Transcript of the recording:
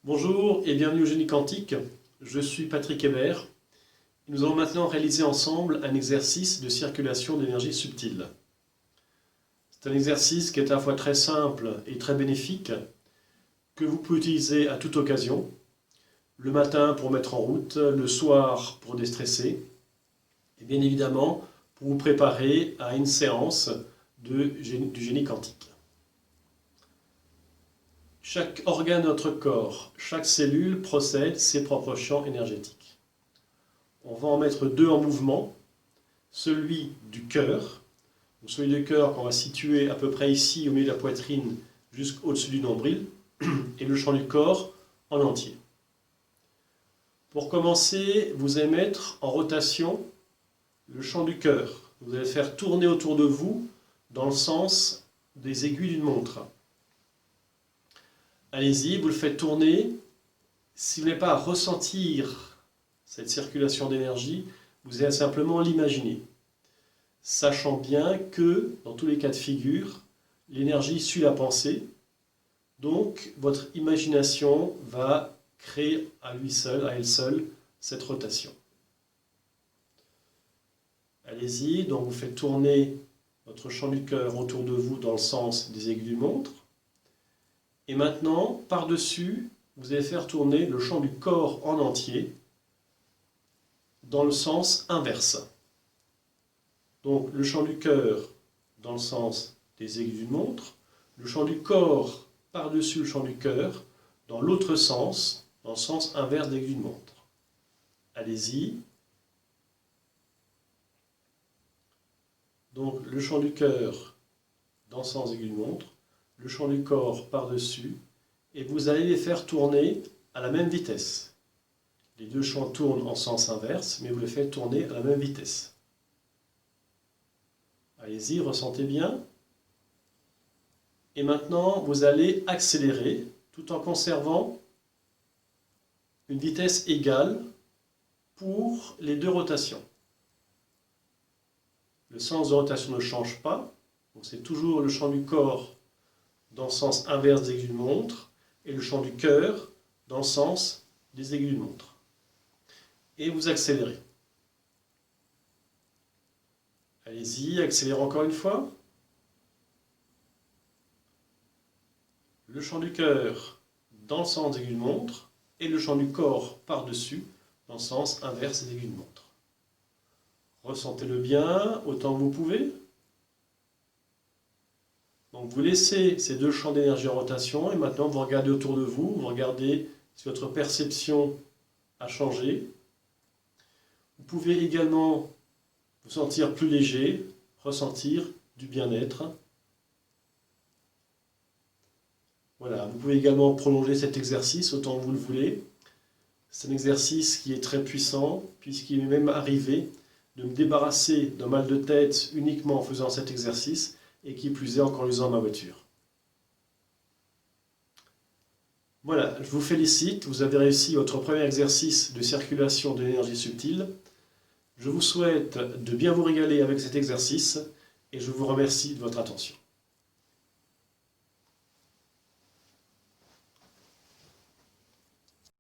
Bonjour et bienvenue au Génie Quantique, je suis Patrick Hébert. Nous allons maintenant réaliser ensemble un exercice de circulation d'énergie subtile. C'est un exercice qui est à la fois très simple et très bénéfique, que vous pouvez utiliser à toute occasion, le matin pour mettre en route, le soir pour déstresser, et bien évidemment pour vous préparer à une séance du génie quantique. Chaque organe de notre corps, chaque cellule possède ses propres champs énergétiques. On va en mettre deux en mouvement, celui du cœur, celui du cœur qu'on va situer à peu près ici au milieu de la poitrine jusqu'au-dessus du nombril, et le champ du corps en entier. Pour commencer, vous allez mettre en rotation le champ du cœur. Vous allez faire tourner autour de vous dans le sens des aiguilles d'une montre. Allez-y, vous le faites tourner. Si vous n'avez pas à ressentir cette circulation d'énergie, vous allez simplement l'imaginer. Sachant bien que, dans tous les cas de figure, l'énergie suit la pensée. Donc, votre imagination va créer à elle seule, cette rotation. Allez-y, donc vous faites tourner votre champ du cœur autour de vous dans le sens des aiguilles d'une montre. Et maintenant, par-dessus, vous allez faire tourner le champ du corps en entier dans le sens inverse. Donc le champ du cœur dans le sens des aiguilles d'une montre, le champ du corps par-dessus le champ du cœur dans l'autre sens, dans le sens inverse des aiguilles d'une montre. Allez-y. Donc le champ du cœur dans le sens des aiguilles d'une montre, le champ du corps par-dessus, et vous allez les faire tourner à la même vitesse. Les deux champs tournent en sens inverse, mais vous les faites tourner à la même vitesse. Allez-y, ressentez bien. Et maintenant, vous allez accélérer, tout en conservant une vitesse égale pour les deux rotations. Le sens de rotation ne change pas, donc c'est toujours le champ du corps dans le sens inverse des aiguilles d'une montre, et le champ du cœur dans le sens des aiguilles d'une montre. Et vous accélérez. Allez-y, accélérez encore une fois. Le champ du cœur dans le sens des aiguilles d'une montre, et le champ du corps par-dessus dans le sens inverse des aiguilles d'une montre. Ressentez-le bien, autant que vous pouvez. Donc vous laissez ces deux champs d'énergie en rotation et maintenant vous regardez autour de vous, vous regardez si votre perception a changé. Vous pouvez également vous sentir plus léger, ressentir du bien-être. Voilà, vous pouvez également prolonger cet exercice autant que vous le voulez. C'est un exercice qui est très puissant puisqu'il m'est même arrivé de me débarrasser d'un mal de tête uniquement en faisant cet exercice, et qui plus est en conduisant ma voiture. Voilà, je vous félicite, vous avez réussi votre premier exercice de circulation de l'énergie subtile. Je vous souhaite de bien vous régaler avec cet exercice et je vous remercie de votre attention.